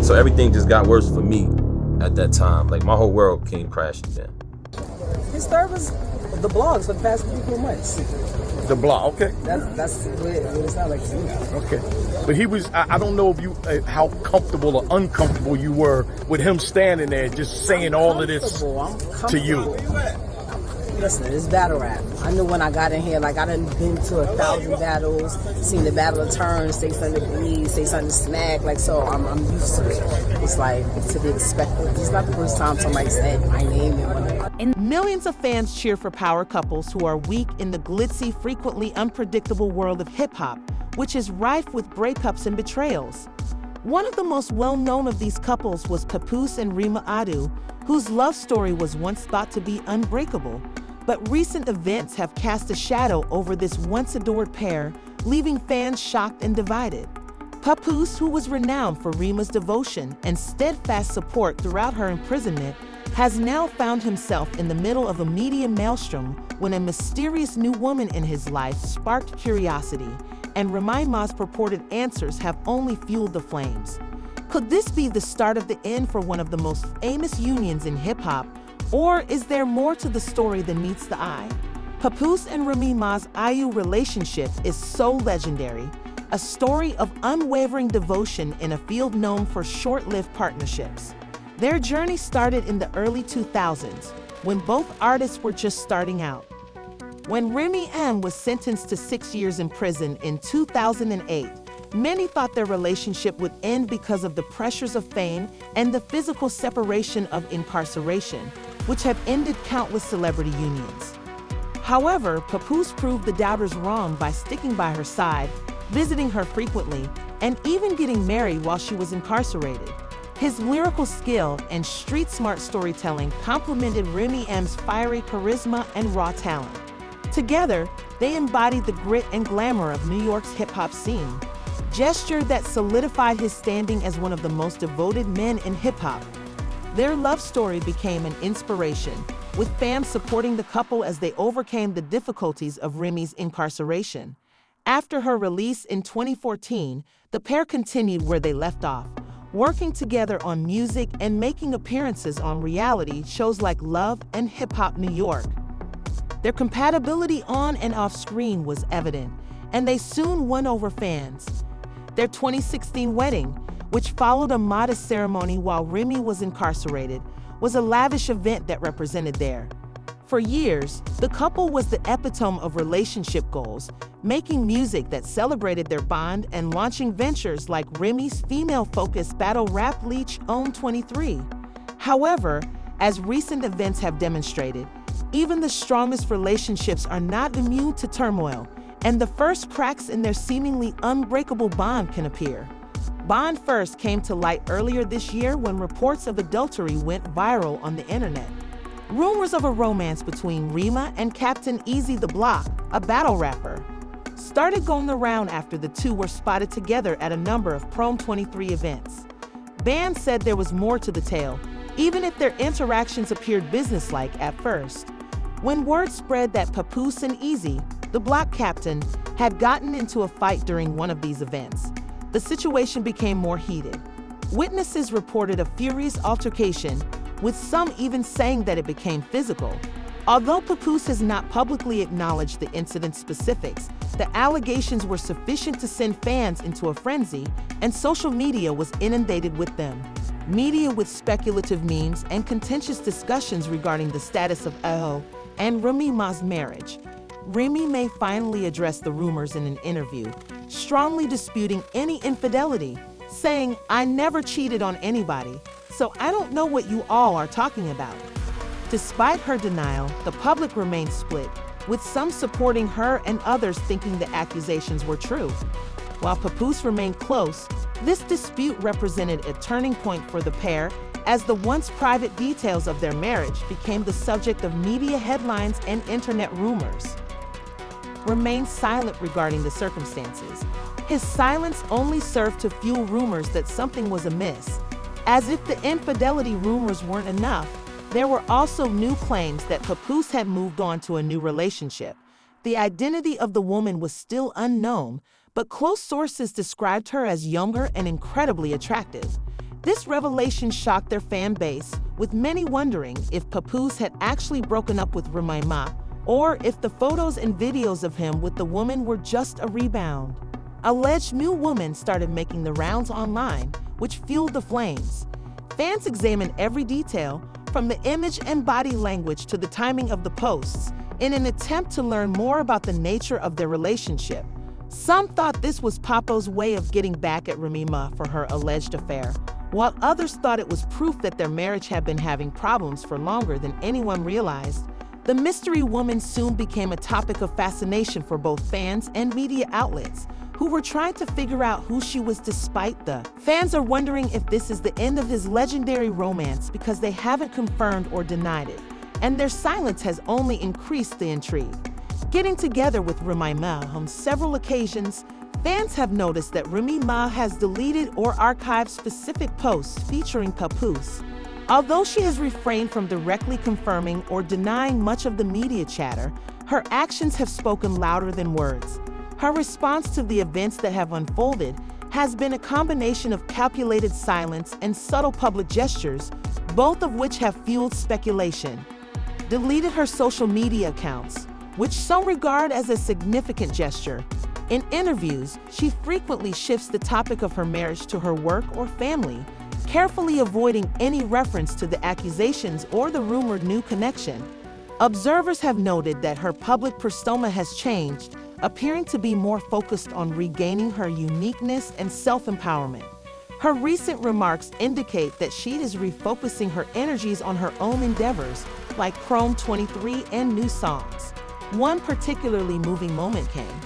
So everything just got worse for me at that time. Like my whole world came crashing down. His third was the blogs for the past 54 months. The blog, okay. That's what it sounds like to me. Okay. But he was, I don't know if you, how comfortable or uncomfortable you were with him standing there just saying all of this to you. Listen, it's battle rap. I knew when I got in here, like I done been to 1,000 battles, seen the battle of turns, say something to bleed, say something to smack, like so I'm used to it. It's like to be expected. It's not the first time somebody said my name and whatever. And millions of fans cheer for power couples who are weak in the glitzy, frequently unpredictable world of hip-hop, which is rife with breakups and betrayals. One of the most well-known of these couples was Papoose and Remy Ma, whose love story was once thought to be unbreakable. But recent events have cast a shadow over this once-adored pair, leaving fans shocked and divided. Papoose, who was renowned for Rema's devotion and steadfast support throughout her imprisonment, has now found himself in the middle of a media maelstrom when a mysterious new woman in his life sparked curiosity, and Remy Ma's purported answers have only fueled the flames. Could this be the start of the end for one of the most famous unions in hip-hop? Or is there more to the story than meets the eye? Papoose and Remy Ma's IU relationship is so legendary, a story of unwavering devotion in a field known for short-lived partnerships. Their journey started in the early 2000s, when both artists were just starting out. When Remy Ma was sentenced to 6 years in prison in 2008, many thought their relationship would end because of the pressures of fame and the physical separation of incarceration, which have ended countless celebrity unions. However, Papoose proved the doubters wrong by sticking by her side, visiting her frequently, and even getting married while she was incarcerated. His lyrical skill and street-smart storytelling complemented Remy Ma's fiery charisma and raw talent. Together, they embodied the grit and glamour of New York's hip-hop scene, gesture that solidified his standing as one of the most devoted men in hip-hop. Their love story became an inspiration, with fans supporting the couple as they overcame the difficulties of Remy's incarceration. After her release in 2014, the pair continued where they left off, working together on music and making appearances on reality shows like Love and Hip Hop New York. Their compatibility on and off screen was evident, and they soon won over fans. Their 2016 wedding, which followed a modest ceremony while Remy was incarcerated, was a lavish event that represented there. For years, the couple was the epitome of relationship goals, making music that celebrated their bond and launching ventures like Remy's female-focused battle rap leech Own 23. However, as recent events have demonstrated, even the strongest relationships are not immune to turmoil, and the first cracks in their seemingly unbreakable bond can appear. Bond first came to light earlier this year when reports of adultery went viral on the internet. Rumors of a romance between Remy and Captain Easy the Block, a battle rapper, started going around after the two were spotted together at a number of Prom 23 events. Bands said there was more to the tale, even if their interactions appeared businesslike at first. When word spread that Papoose and Easy, the Block captain, had gotten into a fight during one of these events, the situation became more heated. Witnesses reported a furious altercation, with some even saying that it became physical. Although Papoose has not publicly acknowledged the incident's specifics, the allegations were sufficient to send fans into a frenzy, and social media was inundated with them. Media with speculative memes and contentious discussions regarding the status of Eho and Remy Ma's marriage. Remy Ma finally addressed the rumors in an interview, strongly disputing any infidelity, saying, "I never cheated on anybody, so I don't know what you all are talking about." Despite her denial, the public remained split, with some supporting her and others thinking the accusations were true. While Papoose remained close, this dispute represented a turning point for the pair, as the once private details of their marriage became the subject of media headlines and internet rumors. Remained silent regarding the circumstances. His silence only served to fuel rumors that something was amiss. As if the infidelity rumors weren't enough, there were also new claims that Papoose had moved on to a new relationship. The identity of the woman was still unknown, but close sources described her as younger and incredibly attractive. This revelation shocked their fan base, with many wondering if Papoose had actually broken up with Remy Ma, or if the photos and videos of him with the woman were just a rebound. Alleged new women started making the rounds online, which fueled the flames. Fans examined every detail, from the image and body language to the timing of the posts, in an attempt to learn more about the nature of their relationship. Some thought this was Papo's way of getting back at Remy Ma for her alleged affair, while others thought it was proof that their marriage had been having problems for longer than anyone realized. The mystery woman soon became a topic of fascination for both fans and media outlets, who were trying to figure out who she was despite the. Fans are wondering if this is the end of his legendary romance because they haven't confirmed or denied it, and their silence has only increased the intrigue. Getting together with Remy Ma on several occasions, fans have noticed that Remy Ma has deleted or archived specific posts featuring Papoose. Although she has refrained from directly confirming or denying much of the media chatter, her actions have spoken louder than words. Her response to the events that have unfolded has been a combination of calculated silence and subtle public gestures, both of which have fueled speculation. Deleted her social media accounts, which some regard as a significant gesture. In interviews, she frequently shifts the topic of her marriage to her work or family, carefully avoiding any reference to the accusations or the rumored new connection. Observers have noted that her public persona has changed, appearing to be more focused on regaining her uniqueness and self-empowerment. Her recent remarks indicate that she is refocusing her energies on her own endeavors, like Chrome 23 and new songs. One particularly moving moment came.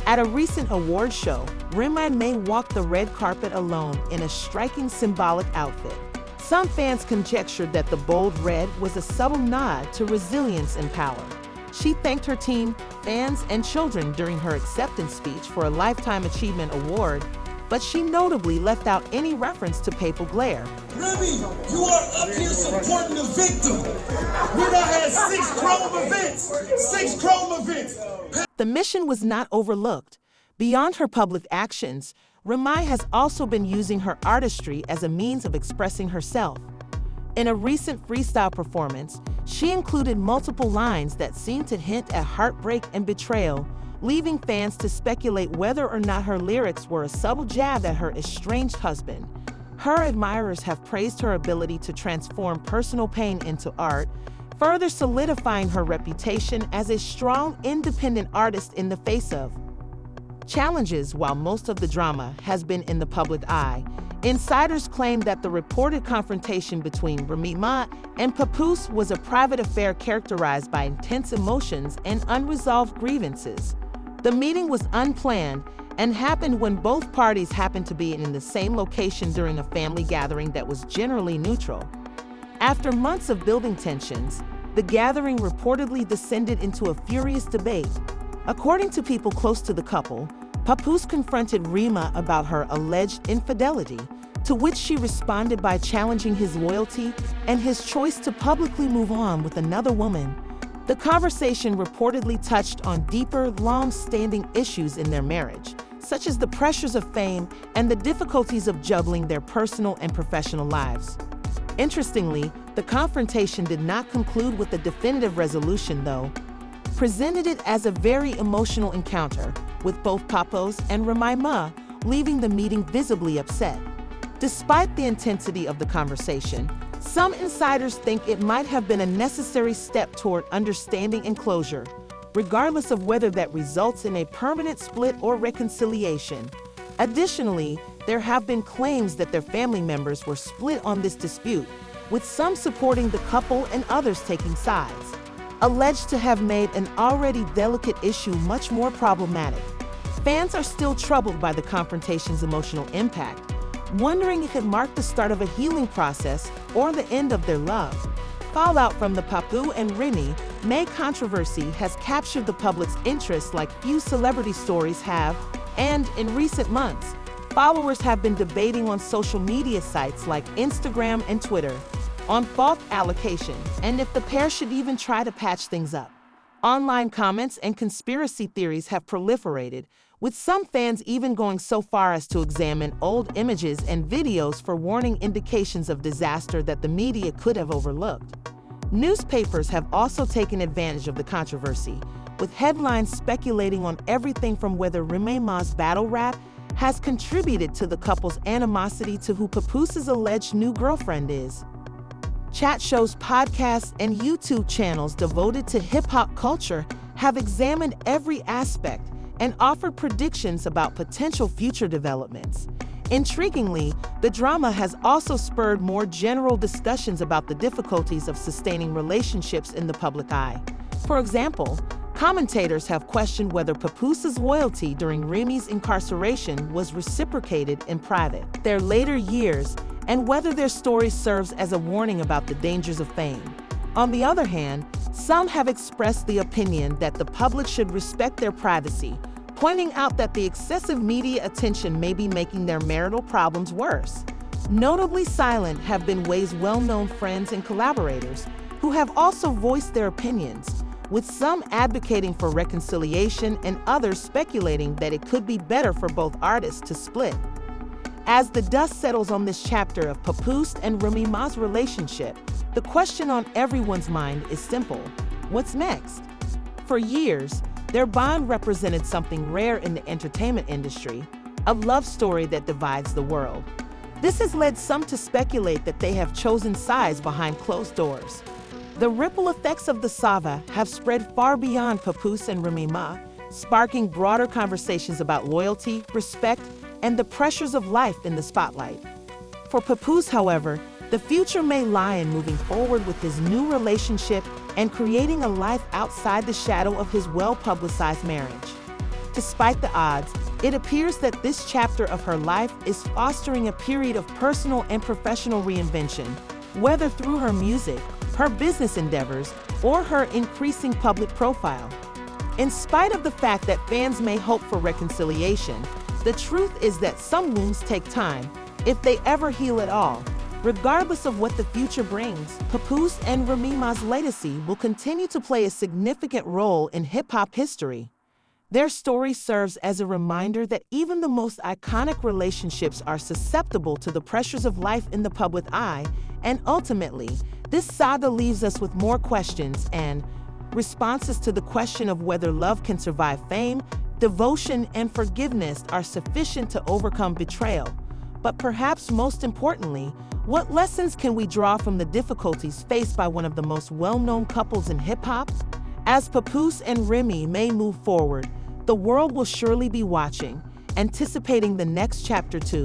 At a recent award show, Remy Ma walked the red carpet alone in a striking symbolic outfit. Some fans conjectured that the bold red was a subtle nod to resilience and power. She thanked her team, fans, and children during her acceptance speech for a Lifetime Achievement Award, but she notably left out any reference to papal glare. Remy, you are up here supporting the victim. We done had 6 Chrome events. The mission was not overlooked. Beyond her public actions, Remy has also been using her artistry as a means of expressing herself. In a recent freestyle performance, she included multiple lines that seemed to hint at heartbreak and betrayal, leaving fans to speculate whether or not her lyrics were a subtle jab at her estranged husband. Her admirers have praised her ability to transform personal pain into art, further solidifying her reputation as a strong, independent artist in the face of challenges. While most of the drama has been in the public eye, insiders claim that the reported confrontation between Remy Ma and Papoose was a private affair characterized by intense emotions and unresolved grievances. The meeting was unplanned and happened when both parties happened to be in the same location during a family gathering that was generally neutral. After months of building tensions, the gathering reportedly descended into a furious debate. According to people close to the couple, Papoose confronted Remy Ma about her alleged infidelity, to which she responded by challenging his loyalty and his choice to publicly move on with another woman. The conversation reportedly touched on deeper, long-standing issues in their marriage, such as the pressures of fame and the difficulties of juggling their personal and professional lives. Interestingly, the confrontation did not conclude with a definitive resolution, though, presented it as a very emotional encounter, with both Papoose and Remy Ma leaving the meeting visibly upset. Despite the intensity of the conversation, some insiders think it might have been a necessary step toward understanding and closure, regardless of whether that results in a permanent split or reconciliation. Additionally, there have been claims that their family members were split on this dispute, with some supporting the couple and others taking sides, alleged to have made an already delicate issue much more problematic. Fans are still troubled by the confrontation's emotional impact, wondering if it marked the start of a healing process or the end of their love. Fallout from the Papoose and Remy Ma controversy has captured the public's interest like few celebrity stories have, and in recent months, followers have been debating on social media sites like Instagram and Twitter on fault allocation and if the pair should even try to patch things up. Online comments and conspiracy theories have proliferated, with some fans even going so far as to examine old images and videos for warning indications of disaster that the media could have overlooked. Newspapers have also taken advantage of the controversy, with headlines speculating on everything from whether Remy Ma's battle rap has contributed to the couple's animosity to who Papoose's alleged new girlfriend is. Chat shows, podcasts, and YouTube channels devoted to hip-hop culture have examined every aspect and offered predictions about potential future developments. Intriguingly, the drama has also spurred more general discussions about the difficulties of sustaining relationships in the public eye. For example, commentators have questioned whether Papoose's loyalty during Remy's incarceration was reciprocated in private, their later years, and whether their story serves as a warning about the dangers of fame. On the other hand, some have expressed the opinion that the public should respect their privacy, pointing out that the excessive media attention may be making their marital problems worse. Notably silent have been Way's well-known friends and collaborators, who have also voiced their opinions, with some advocating for reconciliation and others speculating that it could be better for both artists to split. As the dust settles on this chapter of Papoose and Remy Ma's relationship, the question on everyone's mind is simple: what's next? For years, their bond represented something rare in the entertainment industry, a love story that divides the world. This has led some to speculate that they have chosen sides behind closed doors. The ripple effects of the saga have spread far beyond Papoose and Remy Ma, sparking broader conversations about loyalty, respect, and the pressures of life in the spotlight. For Papoose, however, the future may lie in moving forward with his new relationship and creating a life outside the shadow of his well-publicized marriage. Despite the odds, it appears that this chapter of her life is fostering a period of personal and professional reinvention, whether through her music, her business endeavors, or her increasing public profile. In spite of the fact that fans may hope for reconciliation, the truth is that some wounds take time, if they ever heal at all. Regardless of what the future brings, Papoose and Remy Ma's legacy will continue to play a significant role in hip-hop history. Their story serves as a reminder that even the most iconic relationships are susceptible to the pressures of life in the public eye, and ultimately, this saga leaves us with more questions and responses to the question of whether love can survive fame, devotion, and forgiveness are sufficient to overcome betrayal. But perhaps most importantly, what lessons can we draw from the difficulties faced by one of the most well-known couples in hip-hop? As Papoose and Remy may move forward, the world will surely be watching, anticipating the next chapter to